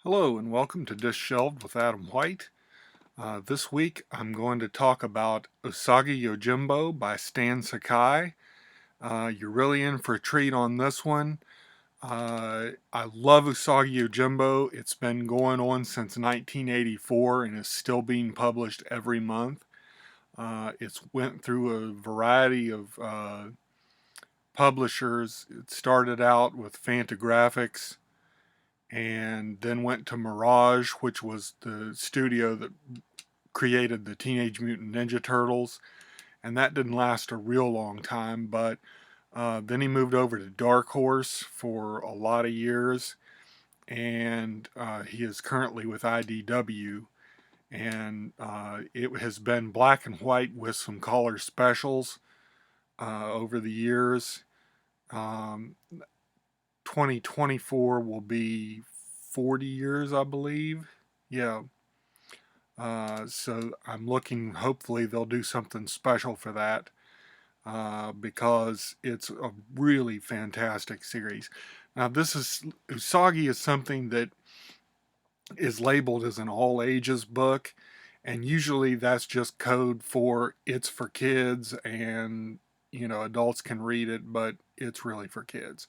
Hello and welcome to Dished with Adam White. This week I'm going to talk about Usagi Yojimbo by Stan Sakai. You're really in for a treat on this one. I love Usagi Yojimbo. It's been going on since 1984 and is still being published every month. It's went through a variety of publishers. It started out with Fantagraphics and then went to Mirage, which was the studio that created the Teenage Mutant Ninja Turtles, and that didn't last a real long time, but then he moved over to Dark Horse for a lot of years, and he is currently with IDW, and it has been black and white with some color specials over the years. Um, 2024 will be 40 years, I believe. Yeah. So I'm looking, hopefully, they'll do something special for that because it's a really fantastic series. Now, Usagi is something that is labeled as an all ages book, and usually that's just code for it's for kids and adults can read it, but it's really for kids.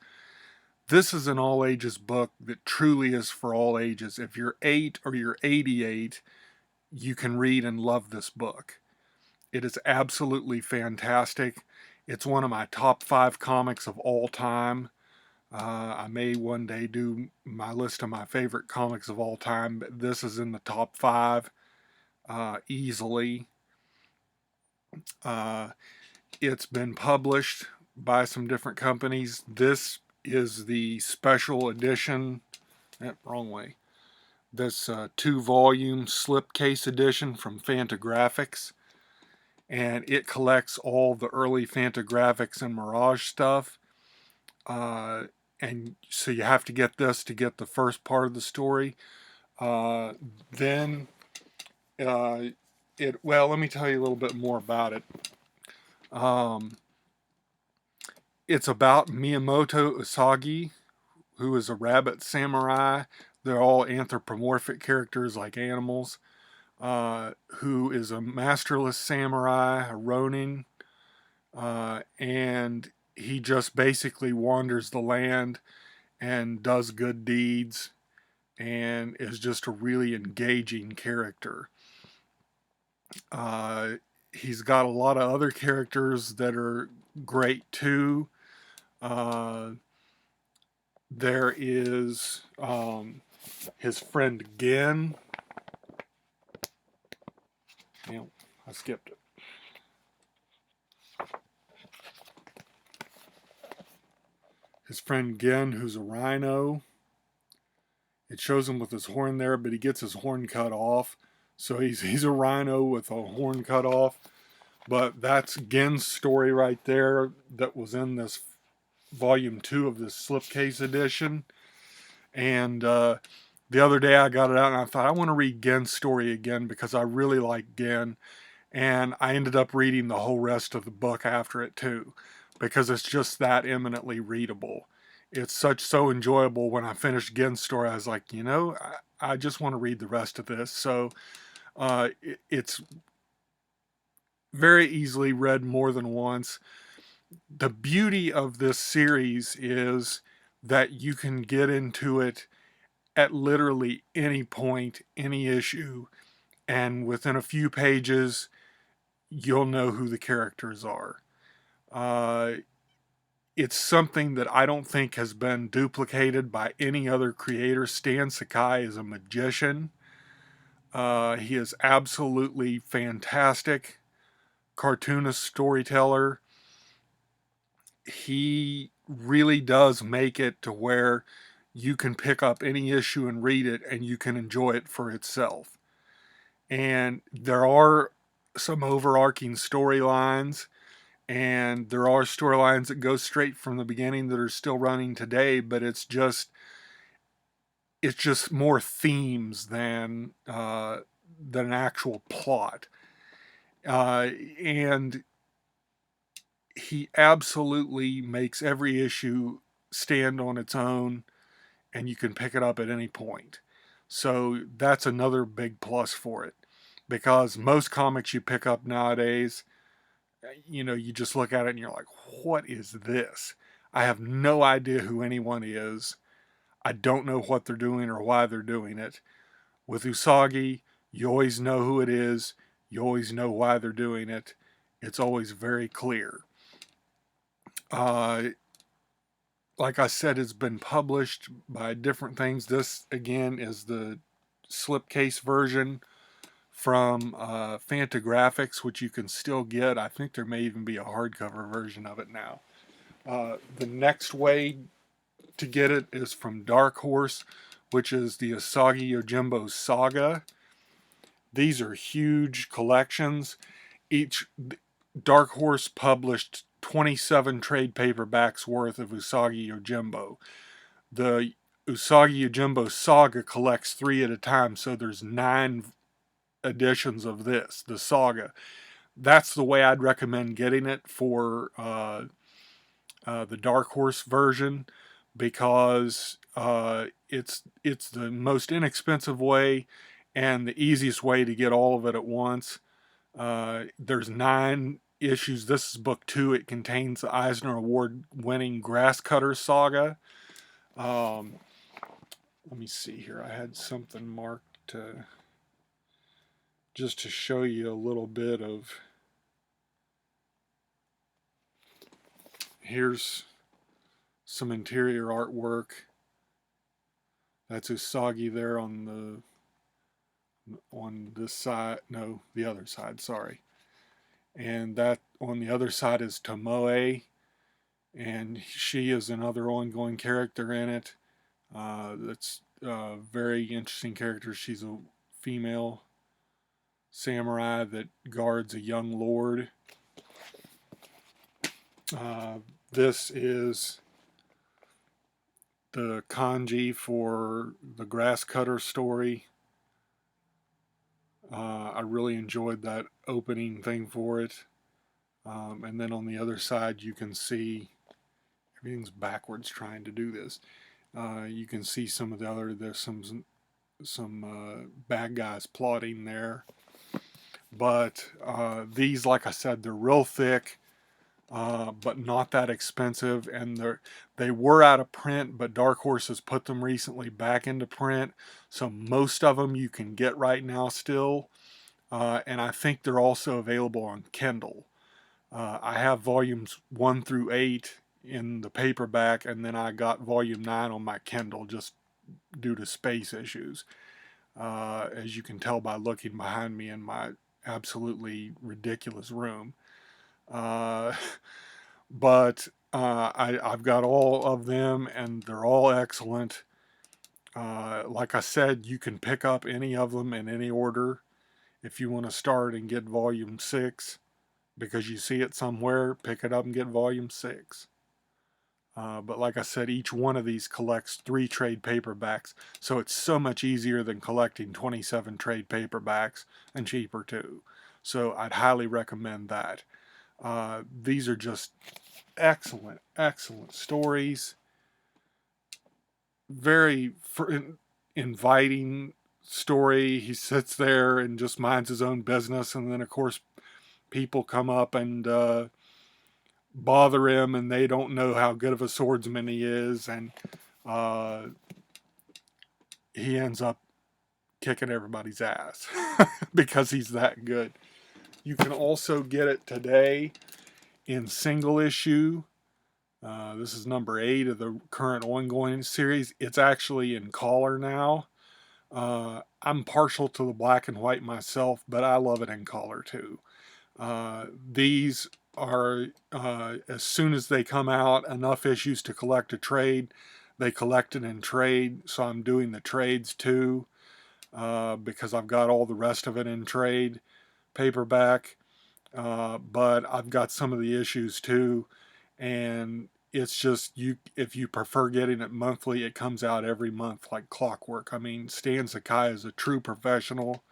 This is an all ages book that truly is for all ages. If you're 8 or you're 88, you can read and love this book. It is absolutely fantastic. It's one of my top 5 comics of all time. I may one day do my list of my favorite comics of all time, but this is in the top 5 easily. Uh, it's been published by some different companies. This is the special edition. Wrong way. This 2-volume slipcase edition from Fantagraphics, and it collects all the early Fantagraphics and Mirage stuff. And so you have to get this to get the first part of the story. Then let me tell you a little bit more about it. It's about Miyamoto Usagi, who is a rabbit samurai. They're all anthropomorphic characters like animals. Who is a masterless samurai, a ronin, and he just basically wanders the land and does good deeds and is just a really engaging character. He's got a lot of other characters that are great too. There is his friend Gen. I skipped it. His friend Gen, who's a rhino. It shows him with his horn there, but he gets his horn cut off. So he's a rhino with a horn cut off. But that's Gen's story right there that was in this volume 2 of this slipcase edition. And the other day I got it out and I thought, I want to read Gen's story again because I really like Gen. And I ended up reading the whole rest of the book after it too, because it's just that eminently readable. It's so enjoyable. When I finished Gen's story, I was like, I just want to read the rest of this. So it's very easily read more than once. The beauty of this series is that you can get into it at literally any point, any issue, and within a few pages, you'll know who the characters are. It's something that I don't think has been duplicated by any other creator. Stan Sakai is a magician. He is absolutely fantastic cartoonist, storyteller. He really does make it to where you can pick up any issue and read it and you can enjoy it for itself. And there are some overarching storylines, and there are storylines that go straight from the beginning that are still running today, but it's just more themes than an actual plot. And he absolutely makes every issue stand on its own, and you can pick it up at any point. So that's another big plus for it, because most comics you pick up nowadays, you just look at it and you're like, what is this? I have no idea who anyone is. I don't know what they're doing or why they're doing it. With Usagi, you always know who it is. You always know why they're doing it. It's always very clear. Uh, like I said, it's been published by different things. This, again, is the slipcase version from Fantagraphics, which you can still get. I think there may even be a hardcover version of it now. The next way to get it is from Dark Horse, which is the Usagi Yojimbo Saga. These are huge collections. Each Dark Horse published 27 trade paperbacks worth of Usagi Yojimbo. The Usagi Yojimbo Saga collects 3 at a time, so there's 9 editions of this, the saga. That's the way I'd recommend getting it for the Dark Horse version, because it's the most inexpensive way and the easiest way to get all of it at once. There's 9 issues. This is book 2. It contains the Eisner Award-winning Grasscutter Saga. Let me see here. I had something marked just to show you a little bit of. Here's some interior artwork. That's Usagi there on this side. No, the other side, sorry. And that on the other side is Tomoe, and she is another ongoing character in it. That's a very interesting character. She's a female samurai that guards a young lord. This is the kanji for the Grasscutter story. I really enjoyed that opening thing for it. And then on the other side, you can see everything's backwards trying to do this. You can see some of the other. There's some bad guys plotting there. But these, like I said, they're real thick. But not that expensive, and they were out of print, but Dark Horse has put them recently back into print, so most of them you can get right now still, and I think they're also available on Kindle. I have volumes 1 through 8 in the paperback, and then I got volume 9 on my Kindle just due to space issues, as you can tell by looking behind me in my absolutely ridiculous room. But I've got all of them, and they're all excellent. Like I said, you can pick up any of them in any order if you want to start and get volume 6, because you see it somewhere, pick it up and get volume 6. But like I said, each one of these collects 3 trade paperbacks, so it's so much easier than collecting 27 trade paperbacks, and cheaper too. So I'd highly recommend that. These are just excellent, excellent stories. Very inviting story. He sits there and just minds his own business, and then of course people come up and bother him, and they don't know how good of a swordsman he is, and he ends up kicking everybody's ass because he's that good. You can also get it today in single issue. This is number 8 of the current ongoing series. It's actually in color now. I'm partial to the black and white myself, but I love it in color too. These are, as soon as they come out, enough issues to collect a trade. They collect it in trade, so I'm doing the trades too, because I've got all the rest of it in trade paperback. But I've got some of the issues too, and it's just, if you prefer getting it monthly, it comes out every month like clockwork. I mean, Stan Sakai is a true professional.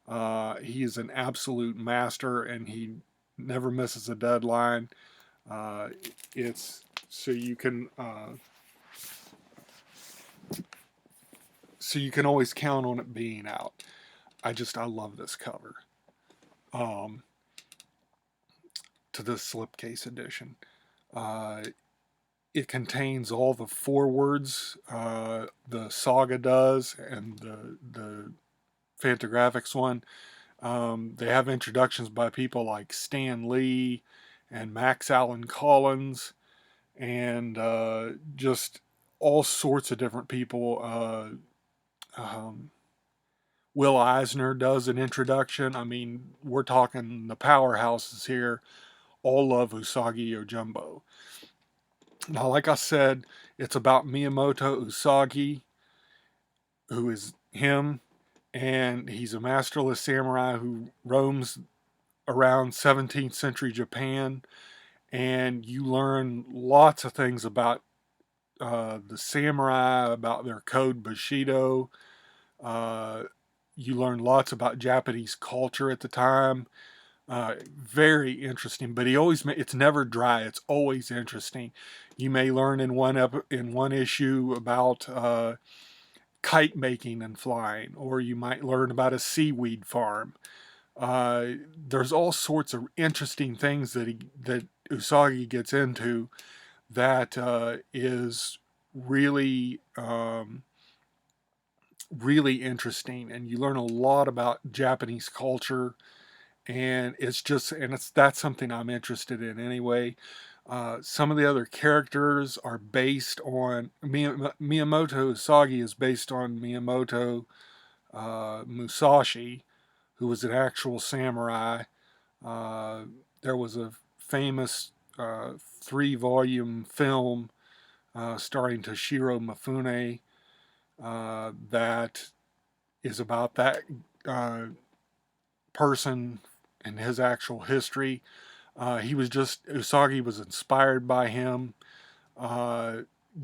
He is an absolute master, and he never misses a deadline. It's so you can so you can always count on it being out. I love this cover. Um, to this slipcase edition. Uh, it contains all the forewords the saga does, and the Fantagraphics one. They have introductions by people like Stan Lee and Max Allan Collins, and just all sorts of different people. Will Eisner does an introduction. I mean, we're talking the powerhouses here. All love Usagi Yojimbo. Now, like I said, it's about Miyamoto Usagi, who is him, and he's a masterless samurai who roams around 17th century Japan, and you learn lots of things about the samurai, about their code Bushido. Uh, you learn lots about Japanese culture at the time. Very interesting, but it's never dry. It's always interesting. You may learn in one issue about kite making and flying, or you might learn about a seaweed farm. There's all sorts of interesting things that Usagi gets into that is really really interesting, and you learn a lot about Japanese culture, and that's something I'm interested in anyway. Some of the other characters are based on Miyamoto Usagi is based on Miyamoto Musashi, who was an actual samurai. Uh, there was a famous 3-volume film starring Toshiro Mifune that is about that person and his actual history. Usagi was inspired by him.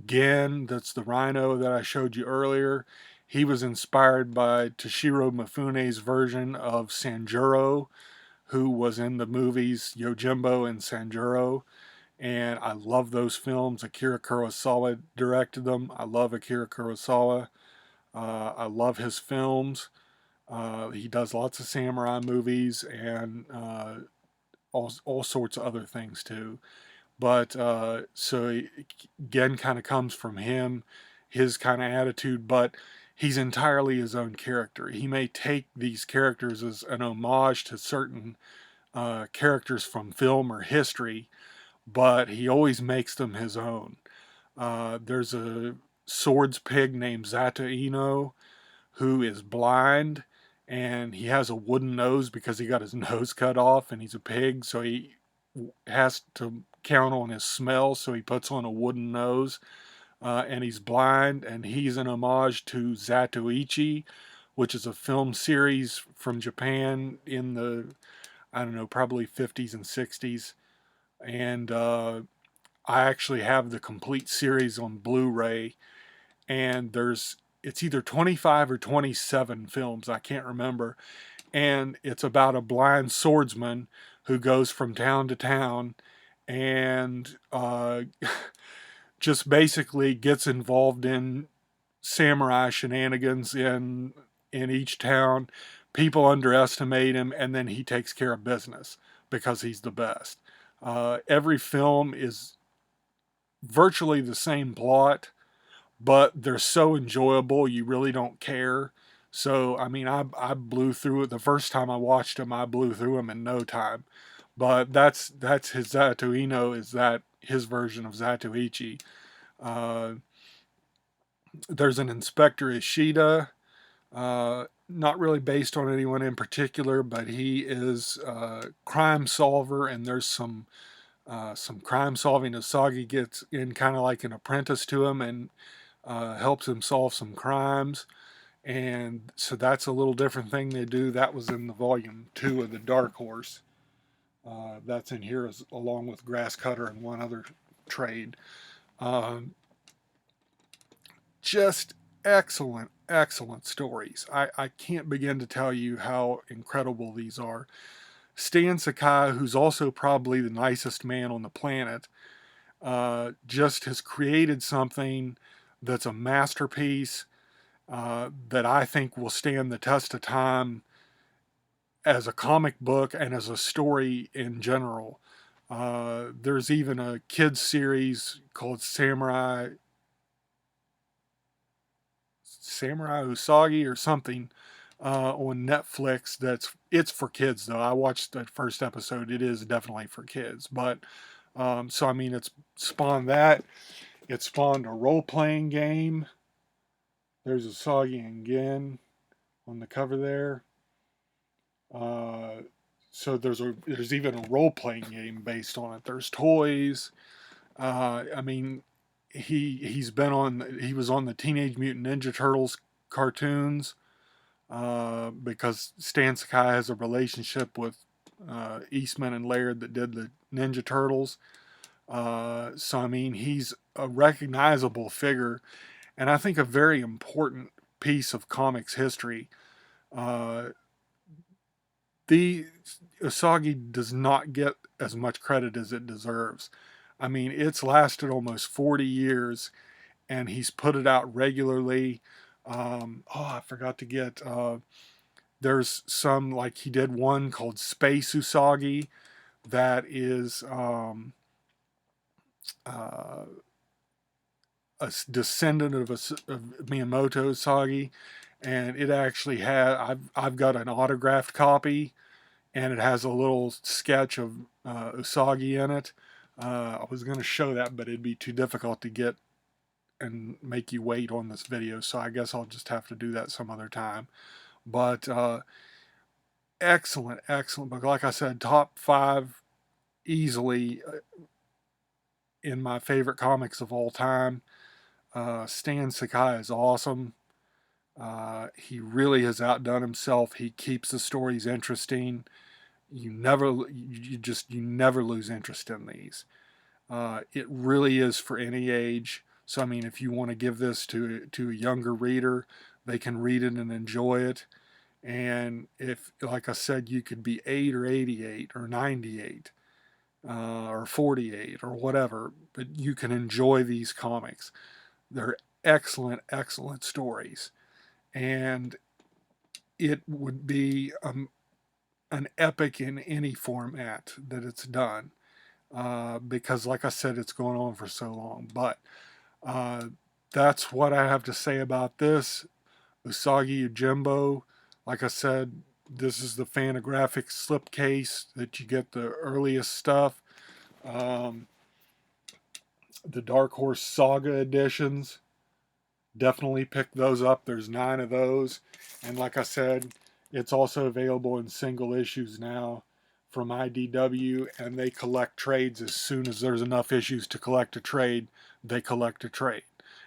Gen, that's the rhino that I showed you earlier, he was inspired by Toshiro Mifune's version of Sanjuro, who was in the movies Yojimbo and Sanjuro. And I love those films. Akira Kurosawa directed them. I love Akira Kurosawa. I love his films. He does lots of samurai movies and all sorts of other things too. But so Gen kind of comes from him, his kind of attitude, but he's entirely his own character. He may take these characters as an homage to certain characters from film or history, but he always makes them his own. There's a swords pig named Zato Ino who is blind, and he has a wooden nose because he got his nose cut off, and he's a pig, so he has to count on his smell, so he puts on a wooden nose. And he's blind, and he's an homage to Zatoichi, which is a film series from Japan in the, I don't know, probably 50s and 60s. And I actually have the complete series on Blu-ray, and it's either 25 or 27 films, I can't remember, and it's about a blind swordsman who goes from town to town and just basically gets involved in samurai shenanigans in each town. People underestimate him, and then he takes care of business because he's the best. Every film is virtually the same plot, but they're so enjoyable you really don't care. So I mean, I blew through it the first time I watched him. I blew through him in no time. But that's his Zatoino, is that his version of Zatoichi. Uh, there's an Inspector Ishida, not really based on anyone in particular, but he is a crime solver, and there's some crime solving. Usagi gets in kind of like an apprentice to him and helps him solve some crimes. And so that's a little different thing they do. That was in the volume 2 of the Dark Horse. That's in here along with Grass Cutter and one other trade. Just excellent, excellent stories. I can't begin to tell you how incredible these are. Stan Sakai, who's also probably the nicest man on the planet, just has created something that's a masterpiece. that I think will stand the test of time as a comic book and as a story in general. There's even a kids series called Samurai Usagi or something on Netflix. It's for kids though. I watched the first episode. It is definitely for kids, but so I mean, it's spawned that. It spawned a role playing game. There's Usagi and Gen on the cover there. Uh, so there's even a role playing game based on it. There's toys. I mean, he was on the Teenage Mutant Ninja Turtles cartoons because Stan Sakai has a relationship with Eastman and Laird that did the Ninja Turtles. So I mean, he's a recognizable figure, and I think a very important piece of comics history. Uh, the Usagi does not get as much credit as it deserves. I mean, it's lasted almost 40 years, and he's put it out regularly. I forgot to get. There's some, like he did one called Space Usagi that is uh, a descendant of Miyamoto Usagi, and it actually had. I've got an autographed copy, and it has a little sketch of Usagi in it. I was going to show that, but it'd be too difficult to get and make you wait on this video, so I guess I'll just have to do that some other time. But excellent, excellent book. Like I said, top 5 easily in my favorite comics of all time. Stan Sakai is awesome. He really has outdone himself. He keeps the stories interesting. You never lose interest in these. It really is for any age. So I mean, if you want to give this to a younger reader, they can read it and enjoy it. And if, like I said, you could be 8 or 88 or 98 or 48 or whatever, but you can enjoy these comics. They're excellent, excellent stories, and it would be an epic in any format that it's done. Because, like I said, it's going on for so long. But uh, that's what I have to say about this. Usagi Yojimbo, like I said, this is the Fantagraphics slipcase that you get the earliest stuff. Um, the Dark Horse Saga editions, definitely pick those up. There's 9 of those. And like I said, it's also available in single issues now from IDW, and they collect trades as soon as there's enough issues to collect a trade, they collect a trade.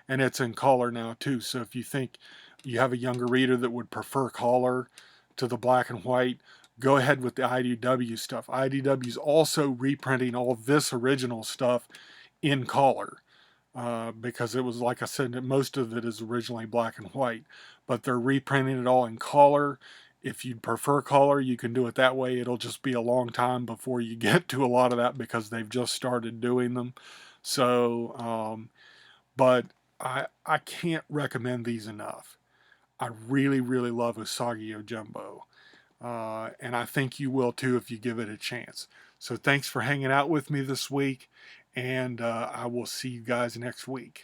And it's in color now too, so if you think you have a younger reader that would prefer color to the black and white, go ahead with the IDW stuff. IDW is also reprinting all this original stuff in color. Because it was, like I said, most of it is originally black and white, but they're reprinting it all in color. If you'd prefer color, you can do it that way. It'll just be a long time before you get to a lot of that because they've just started doing them. So, but I can't recommend these enough. I really, really love Usagi Yojimbo. And I think you will too if you give it a chance. So thanks for hanging out with me this week, and I will see you guys next week.